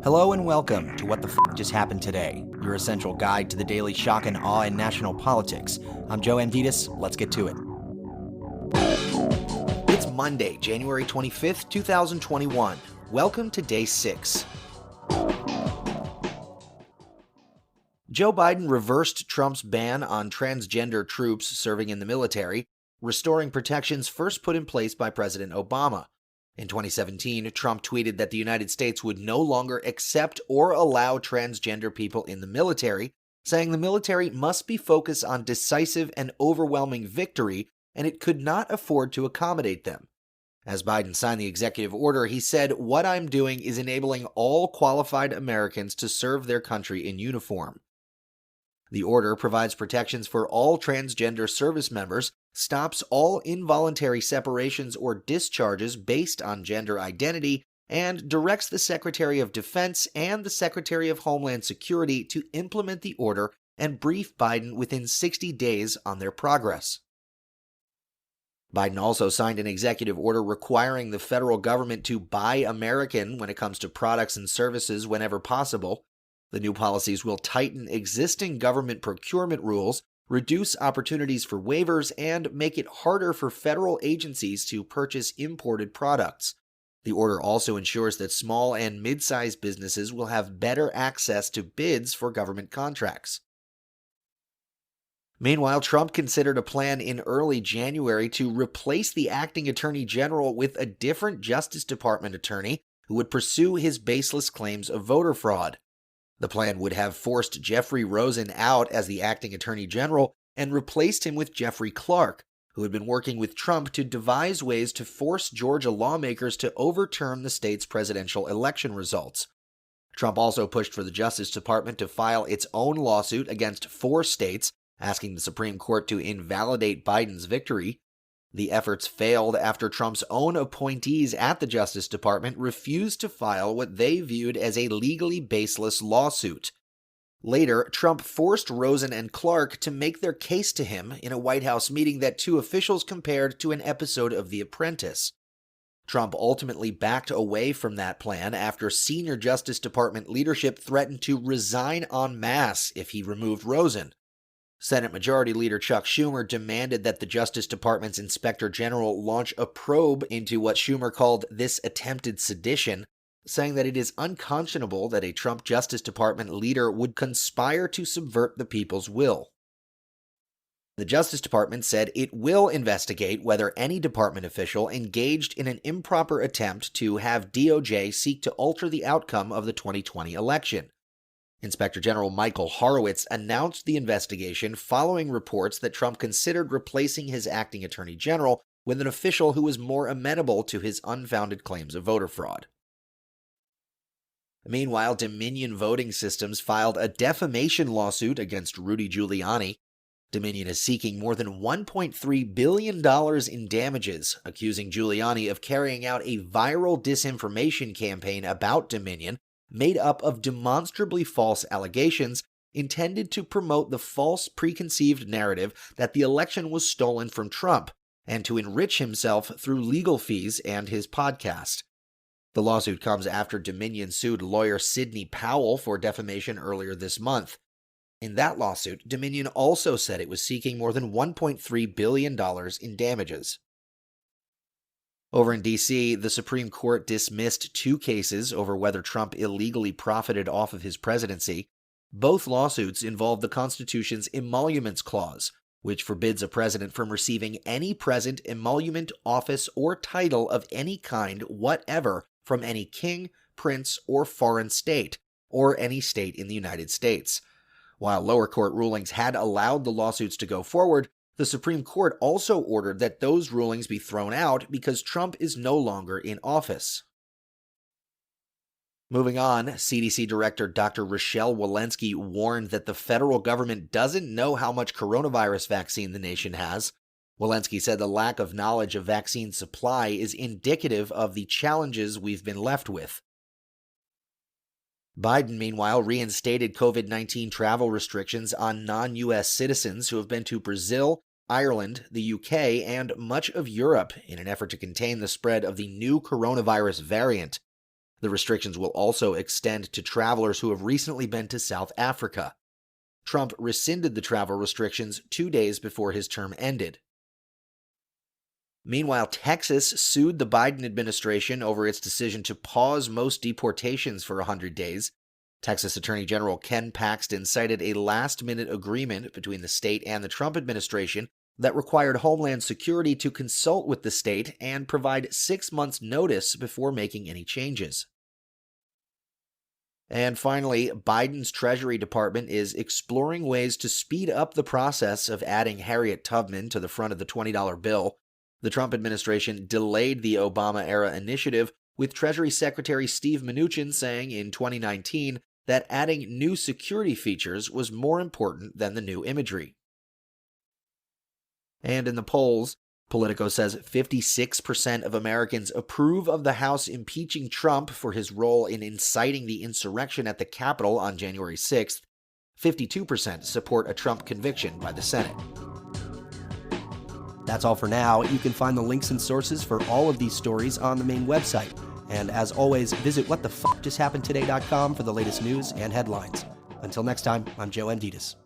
Hello and welcome to What the F Just Happened Today, your essential guide to the daily shock and awe in national politics. I'm Joe Anvitas, let's get to it. It's Monday, January 25th, 2021. Welcome to Day 6. Joe Biden reversed Trump's ban on transgender troops serving in the military, restoring protections first put in place by President Obama. In 2017, Trump tweeted that the United States would no longer accept or allow transgender people in the military, saying the military must be focused on decisive and overwhelming victory, and it could not afford to accommodate them. As Biden signed the executive order, he said, "What I'm doing is enabling all qualified Americans to serve their country in uniform." The order provides protections for all transgender service members, stops all involuntary separations or discharges based on gender identity, and directs the Secretary of Defense and the Secretary of Homeland Security to implement the order and brief Biden within 60 days on their progress. Biden also signed an executive order requiring the federal government to buy American when it comes to products and services whenever possible. The new policies will tighten existing government procurement rules, reduce opportunities for waivers, and make it harder for federal agencies to purchase imported products. The order also ensures that small and mid-sized businesses will have better access to bids for government contracts. Meanwhile, Trump considered a plan in early January to replace the acting attorney general with a different Justice Department attorney who would pursue his baseless claims of voter fraud. The plan would have forced Jeffrey Rosen out as the acting attorney general and replaced him with Jeffrey Clark, who had been working with Trump to devise ways to force Georgia lawmakers to overturn the state's presidential election results. Trump also pushed for the Justice Department to file its own lawsuit against 4 states, asking the Supreme Court to invalidate Biden's victory. The efforts failed after Trump's own appointees at the Justice Department refused to file what they viewed as a legally baseless lawsuit. Later, Trump forced Rosen and Clark to make their case to him in a White House meeting that 2 officials compared to an episode of The Apprentice. Trump ultimately backed away from that plan after senior Justice Department leadership threatened to resign en masse if he removed Rosen. Senate Majority Leader Chuck Schumer demanded that the Justice Department's Inspector General launch a probe into what Schumer called this attempted sedition, saying that it is unconscionable that a Trump Justice Department leader would conspire to subvert the people's will. The Justice Department said it will investigate whether any department official engaged in an improper attempt to have DOJ seek to alter the outcome of the 2020 election. Inspector General Michael Horowitz announced the investigation following reports that Trump considered replacing his acting attorney general with an official who was more amenable to his unfounded claims of voter fraud. Meanwhile, Dominion Voting Systems filed a defamation lawsuit against Rudy Giuliani. Dominion is seeking more than $1.3 billion in damages, accusing Giuliani of carrying out a viral disinformation campaign about Dominion made up of demonstrably false allegations intended to promote the false preconceived narrative that the election was stolen from Trump and to enrich himself through legal fees and his podcast. The lawsuit comes after Dominion sued lawyer Sidney Powell for defamation earlier this month. In that lawsuit, Dominion also said it was seeking more than $1.3 billion in damages. Over in D.C., the Supreme Court dismissed 2 cases over whether Trump illegally profited off of his presidency. Both lawsuits involve the Constitution's emoluments clause, which forbids a president from receiving any present, emolument, office, or title of any kind whatever from any king, prince, or foreign state, or any state in the United States. While lower court rulings had allowed the lawsuits to go forward, the Supreme Court also ordered that those rulings be thrown out because Trump is no longer in office. Moving on, CDC Director Dr. Rochelle Walensky warned that the federal government doesn't know how much coronavirus vaccine the nation has. Walensky said the lack of knowledge of vaccine supply is indicative of the challenges we've been left with. Biden, meanwhile, reinstated COVID-19 travel restrictions on non-U.S. citizens who have been to Brazil, Ireland, the UK, and much of Europe in an effort to contain the spread of the new coronavirus variant. The restrictions will also extend to travelers who have recently been to South Africa. Trump rescinded the travel restrictions 2 days before his term ended. Meanwhile, Texas sued the Biden administration over its decision to pause most deportations for 100 days. Texas Attorney General Ken Paxton cited a last-minute agreement between the state and the Trump administration that required Homeland Security to consult with the state and provide 6 months' notice before making any changes. And finally, Biden's Treasury Department is exploring ways to speed up the process of adding Harriet Tubman to the front of the $20 bill. The Trump administration delayed the Obama-era initiative, with Treasury Secretary Steve Mnuchin saying in 2019 that adding new security features was more important than the new imagery. And in the polls, Politico says 56% of Americans approve of the House impeaching Trump for his role in inciting the insurrection at the Capitol on January 6th. 52% support a Trump conviction by the Senate. That's all for now. You can find the links and sources for all of these stories on the main website. And as always, visit whatthefuckjusthappenedtoday.com for the latest news and headlines. Until next time, I'm Joe Anditas.